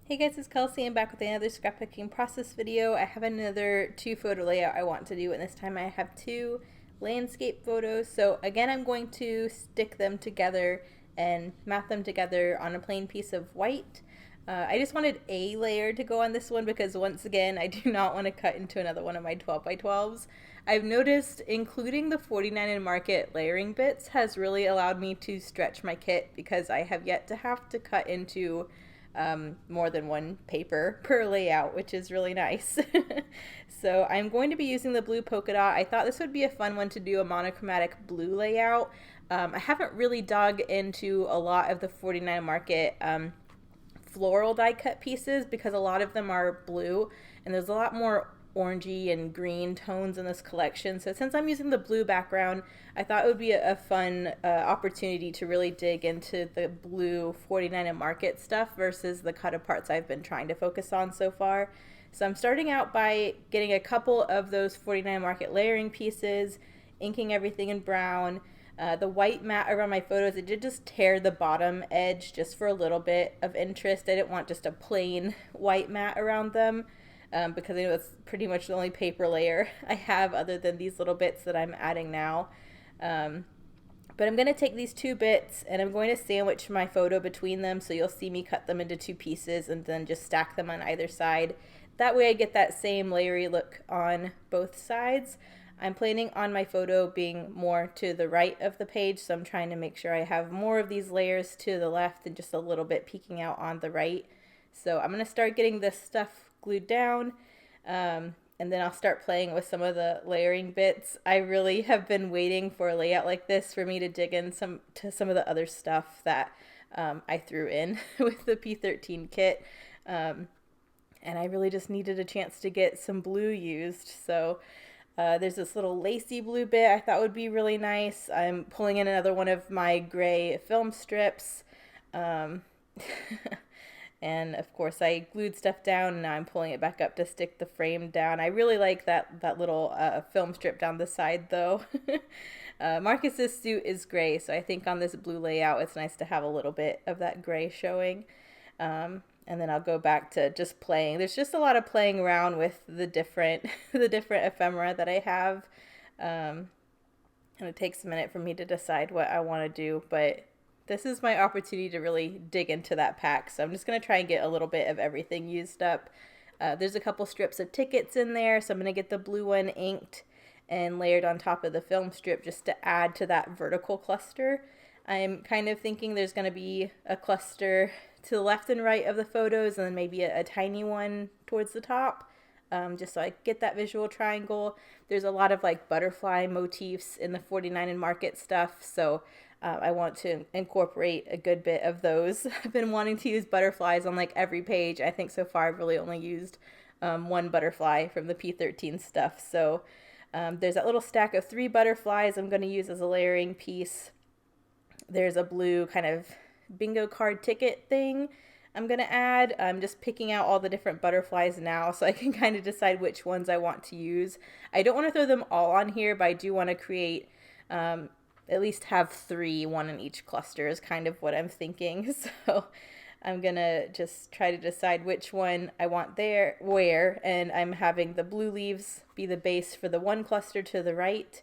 Hey guys, it's Kelsey. I'm back with another scrapbooking process video. I have another 2 photo layout I want to do, and this time I have 2 landscape photos. So again, I'm going to stick them together and map them together on a plain piece of white. I just wanted a layer to go on this one because once again, I do not want to cut into another one of my 12 by 12s. I've noticed including the 49 in Market layering bits has really allowed me to stretch my kit because I have yet to have to cut into more than one paper per layout, which is really nice. So I'm going to be using the blue polka dot. I thought this would be a fun one to do a monochromatic blue layout. I haven't really dug into a lot of the 49 Market floral die cut pieces because a lot of them are blue and there's a lot more orangey and green tones in this collection. So since I'm using the blue background, I thought it would be a fun opportunity to really dig into the blue 49 and Market stuff versus the cut aparts I've been trying to focus on so far. So I'm starting out by getting a couple of those 49 Market layering pieces, inking everything in brown. The white mat around my photos, it did just tear the bottom edge just for a little bit of interest. I didn't want just a plain white mat around them because I know that's pretty much the only paper layer I have other than these little bits that I'm adding now. But I'm going to take these 2 bits and I'm going to sandwich my photo between them, so you'll see me cut them into 2 pieces and then just stack them on either side. That way I get that same layery look on both sides. I'm planning on my photo being more to the right of the page, so I'm trying to make sure I have more of these layers to the left and just a little bit peeking out on the right. So I'm going to start getting this stuff glued down, and then I'll start playing with some of the layering bits. I really have been waiting for a layout like this for me to dig in some of the other stuff that I threw in with the P13 kit. And I really just needed a chance to get some blue used. So there's this little lacy blue bit I thought would be really nice. I'm pulling in another one of my gray film strips. Um, and of course I glued stuff down and now I'm pulling it back up to stick the frame down. I really like that little film strip down the side though. Marcus's suit is gray, so I think on this blue layout it's nice to have a little bit of that gray showing. And then I'll go back to just playing. There's just a lot of playing around with the different the different ephemera that I have. And it takes a minute for me to decide what I want to do, but this is my opportunity to really dig into that pack. So I'm just going to try and get a little bit of everything used up. There's a couple strips of tickets in there, so I'm going to get the blue one inked and layered on top of the film strip just to add to that vertical cluster. I'm kind of thinking there's going to be a cluster to the left and right of the photos and then maybe a tiny one towards the top, just so I get that visual triangle. There's a lot of like butterfly motifs in the 49 and Market stuff, so I want to incorporate a good bit of those. I've been wanting to use butterflies on like every page. I think so far I've really only used one butterfly from the P13 stuff. So there's that little stack of 3 butterflies I'm going to use as a layering piece. There's a blue kind of bingo card ticket thing I'm going to add. I'm just picking out all the different butterflies now so I can kind of decide which ones I want to use. I don't want to throw them all on here, but I do want to create at least have 3, one in each cluster is kind of what I'm thinking. So I'm going to just try to decide which one I want where, and I'm having the blue leaves be the base for the one cluster to the right.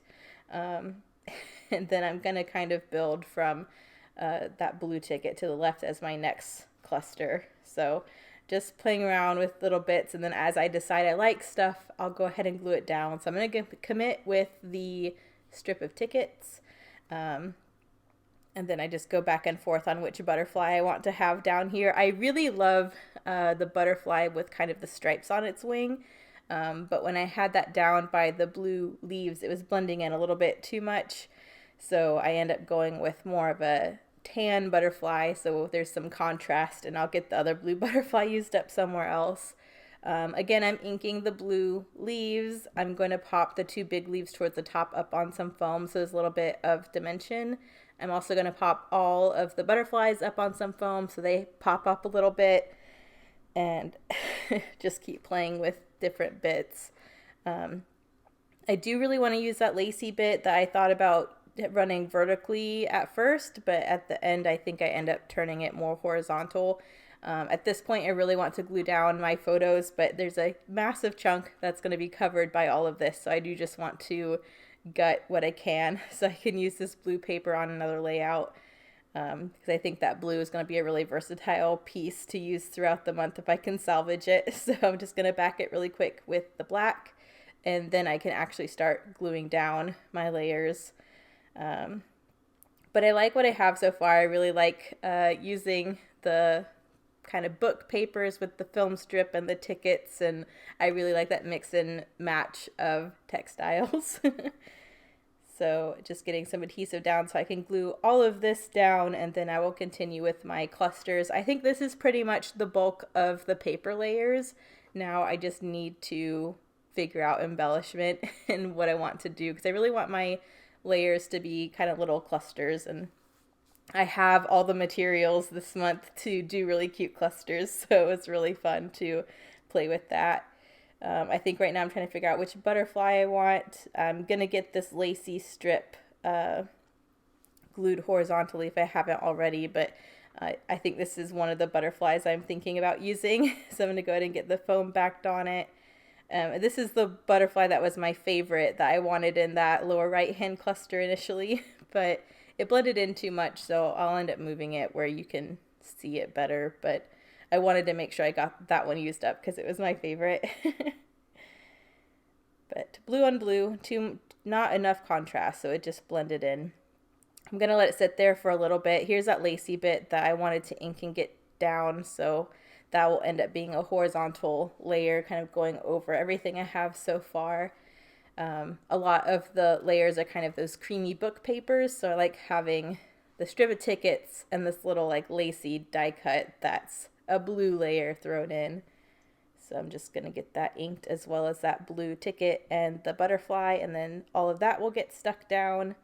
And then I'm going to kind of build from that blue ticket to the left as my next cluster. So just playing around with little bits, and then as I decide I like stuff, I'll go ahead and glue it down. So I'm going to commit with the strip of tickets, and then I just go back and forth on which butterfly I want to have down here. I really love the butterfly with kind of the stripes on its wing, but when I had that down by the blue leaves, it was blending in a little bit too much. So I end up going with more of a tan butterfly, so there's some contrast, and I'll get the other blue butterfly used up somewhere else. Again, I'm inking the blue leaves. I'm going to pop the 2 big leaves towards the top up on some foam, so there's a little bit of dimension. I'm also going to pop all of the butterflies up on some foam so they pop up a little bit, and just keep playing with different bits. I do really want to use that lacy bit that I thought about running vertically at first, but at the end I think I end up turning it more horizontal. At this point, I really want to glue down my photos, but there's a massive chunk that's going to be covered by all of this. So I do just want to gut what I can so I can use this blue paper on another layout. Because I think that blue is going to be a really versatile piece to use throughout the month if I can salvage it. So I'm just going to back it really quick with the black, and then I can actually start gluing down my layers. But I like what I have so far. I really like using the kind of book papers with the film strip and the tickets, and I really like that mix and match of textiles. So just getting some adhesive down so I can glue all of this down, and then I will continue with my clusters. I think this is pretty much the bulk of the paper layers. Now I just need to figure out embellishment and what I want to do, because I really want my layers to be kind of little clusters, and I have all the materials this month to do really cute clusters, so it's really fun to play with that. I think right now I'm trying to figure out which butterfly I want. I'm going to get this lacy strip glued horizontally if I haven't already, but I think this is one of the butterflies I'm thinking about using. So I'm going to go ahead and get the foam backed on it. This is the butterfly that was my favorite that I wanted in that lower right hand cluster initially, but it blended in too much, so I'll end up moving it where you can see it better, but I wanted to make sure I got that one used up because it was my favorite. But blue on blue, not enough contrast, so it just blended in. I'm going to let it sit there for a little bit. Here's that lacy bit that I wanted to ink and get down, so that will end up being a horizontal layer kind of going over everything I have so far. A lot of the layers are kind of those creamy book papers, so I like having the strip of tickets and this little like lacy die cut that's a blue layer thrown in. So I'm just going to get that inked as well as that blue ticket and the butterfly, and then all of that will get stuck down.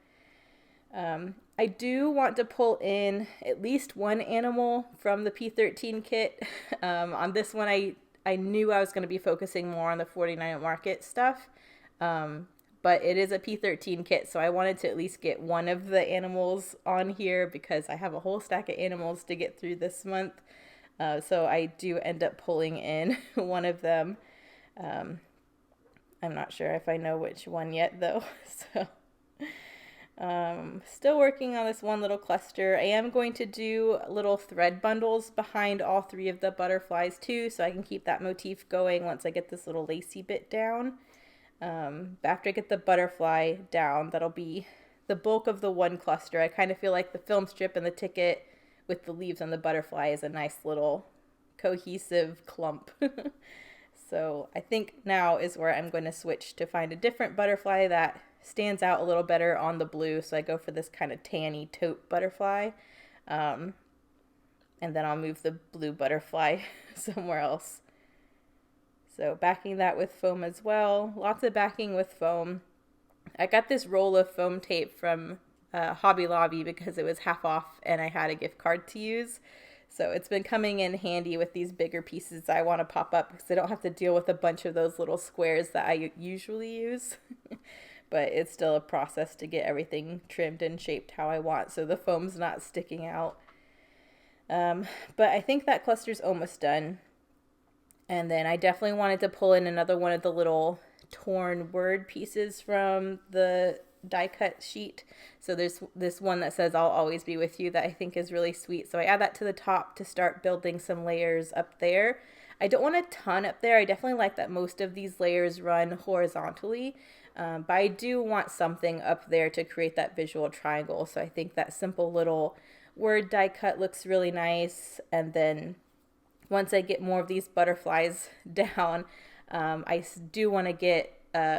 I do want to pull in at least one animal from the P13 kit. On this one, I knew I was going to be focusing more on the 49 Market stuff, but it is a P13 kit, so I wanted to at least get one of the animals on here because I have a whole stack of animals to get through this month. So I do end up pulling in one of them. I'm not sure if I know which one yet, though. So still working on this one little cluster. I am going to do little thread bundles behind all three of the butterflies too, so I can keep that motif going once I get this little lacy bit down. After I get the butterfly down, that'll be the bulk of the one cluster. I kind of feel like the film strip and the ticket with the leaves on the butterfly is a nice little cohesive clump. So I think now is where I'm going to switch to find a different butterfly that stands out a little better on the blue. So I go for this kind of tanny taupe butterfly. And then I'll move the blue butterfly somewhere else. So backing that with foam as well. Lots of backing with foam. I got this roll of foam tape from Hobby Lobby because it was half off and I had a gift card to use. So it's been coming in handy with these bigger pieces I want to pop up because I don't have to deal with a bunch of those little squares that I usually use. But it's still a process to get everything trimmed and shaped how I want so the foam's not sticking out. But I think that cluster's almost done. And then I definitely wanted to pull in another one of the little torn word pieces from the die cut sheet. So there's this one that says I'll always be with you that I think is really sweet. So I add that to the top to start building some layers up there. I don't want a ton up there. I definitely like that most of these layers run horizontally. But I do want something up there to create that visual triangle. So I think that simple little word die cut looks really nice. And then once I get more of these butterflies down, I do want to get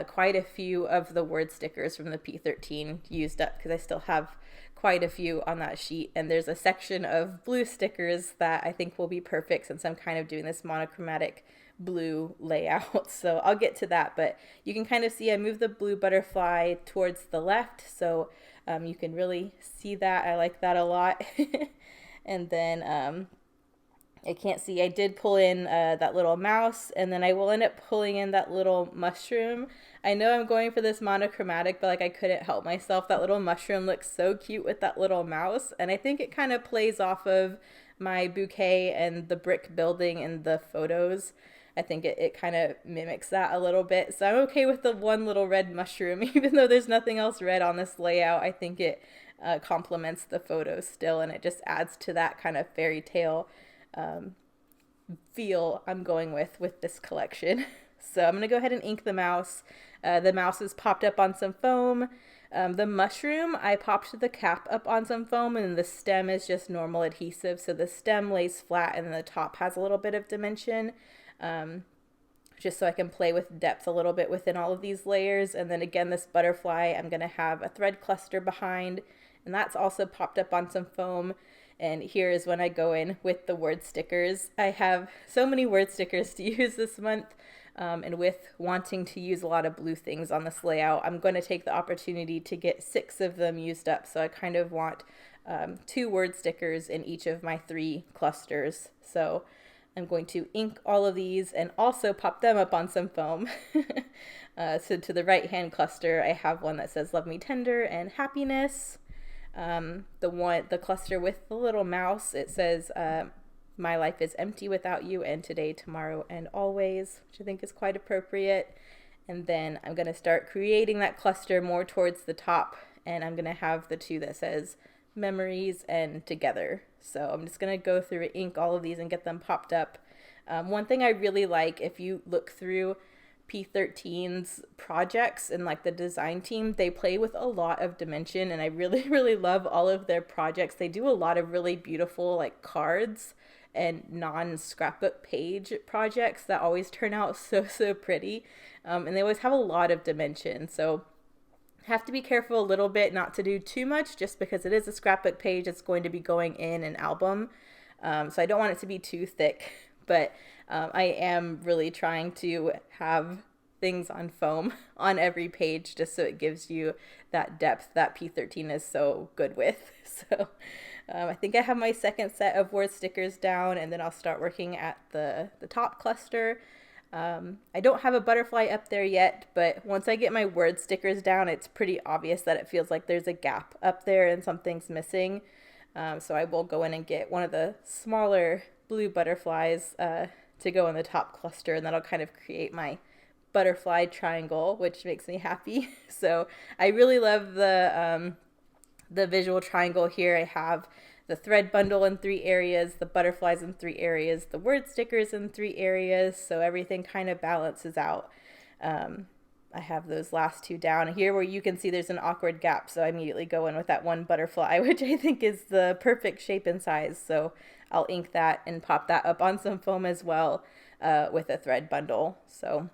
quite a few of the word stickers from the P13 used up because I still have quite a few on that sheet, and there's a section of blue stickers that I think will be perfect since I'm kind of doing this monochromatic blue layout. So I'll get to that, but you can kind of see I moved the blue butterfly towards the left, so you can really see that. I like that a lot. And then I can't see, I did pull in that little mouse, and then I will end up pulling in that little mushroom. I know I'm going for this monochromatic, but like I couldn't help myself. That little mushroom looks so cute with that little mouse, and I think it kind of plays off of my bouquet and the brick building in the photos. I think it kind of mimics that a little bit. So I'm okay with the one little red mushroom, even though there's nothing else red on this layout. I think it complements the photos still, and it just adds to that kind of fairy tale feel I'm going with this collection. So I'm going to go ahead and ink the mouse. The mouse is popped up on some foam. The mushroom, I popped the cap up on some foam, and the stem is just normal adhesive. So the stem lays flat and the top has a little bit of dimension, just so I can play with depth a little bit within all of these layers. And then again, this butterfly, I'm going to have a thread cluster behind, and that's also popped up on some foam. And here is when I go in with the word stickers. I have so many word stickers to use this month. And with wanting to use a lot of blue things on this layout, I'm going to take the opportunity to get 6 of them used up. So I kind of want 2 word stickers in each of my 3 clusters. So I'm going to ink all of these and also pop them up on some foam. So to the right hand cluster, I have one that says love me tender and happiness. The cluster with the little mouse, it says my life is empty without you, and today, tomorrow, and always, which I think is quite appropriate. And then I'm going to start creating that cluster more towards the top, and I'm going to have the 2 that says memories and together. So I'm just going to go through and ink all of these and get them popped up. One thing I really like, if you look through P13's projects and like the design team, they play with a lot of dimension, and I really, really love all of their projects. They do a lot of really beautiful like cards and non-scrapbook page projects that always turn out so pretty, and they always have a lot of dimension. So have to be careful a little bit not to do too much, just because it is a scrapbook page. It's going to be going in an album, so I don't want it to be too thick, but I am really trying to have things on foam on every page, just so it gives you that depth that P13 is so good with. So I think I have my second set of word stickers down, and then I'll start working at the top cluster. I don't have a butterfly up there yet, but once I get my word stickers down, it's pretty obvious that it feels like there's a gap up there and something's missing. So I will go in and get one of the smaller blue butterflies to go in the top cluster, and that'll kind of create my butterfly triangle, which makes me happy. So I really love the visual triangle here. I have the thread bundle in 3 areas, the butterflies in 3 areas, the word stickers in 3 areas, so everything kind of balances out. I have those last 2 down here where you can see there's an awkward gap, so I immediately go in with that one butterfly, which I think is the perfect shape and size. So I'll ink that and pop that up on some foam as well with a thread bundle. So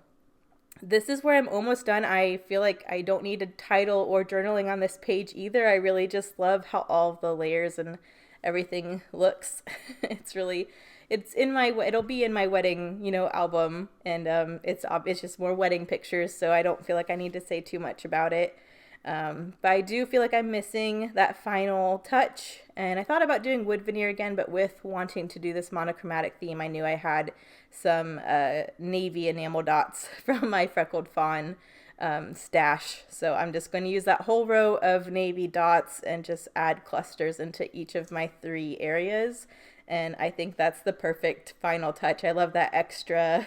this is where I'm almost done. I feel like I don't need a title or journaling on this page either. I really just love how all of the layers and everything looks. It'll be in my wedding, album, and it's just more wedding pictures, so I don't feel like I need to say too much about it. But I do feel like I'm missing that final touch, and I thought about doing wood veneer again, but with wanting to do this monochromatic theme, I knew I had some navy enamel dots from my Freckled Fawn stash. So I'm just going to use that whole row of navy dots and just add clusters into each of my 3 areas. And I think that's the perfect final touch. I love that extra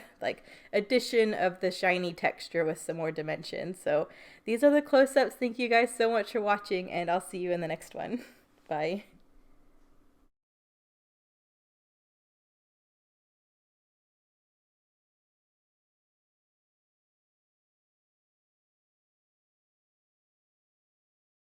addition of the shiny texture with some more dimension. So these are the close-ups. Thank you guys so much for watching, and I'll see you in the next one. Bye.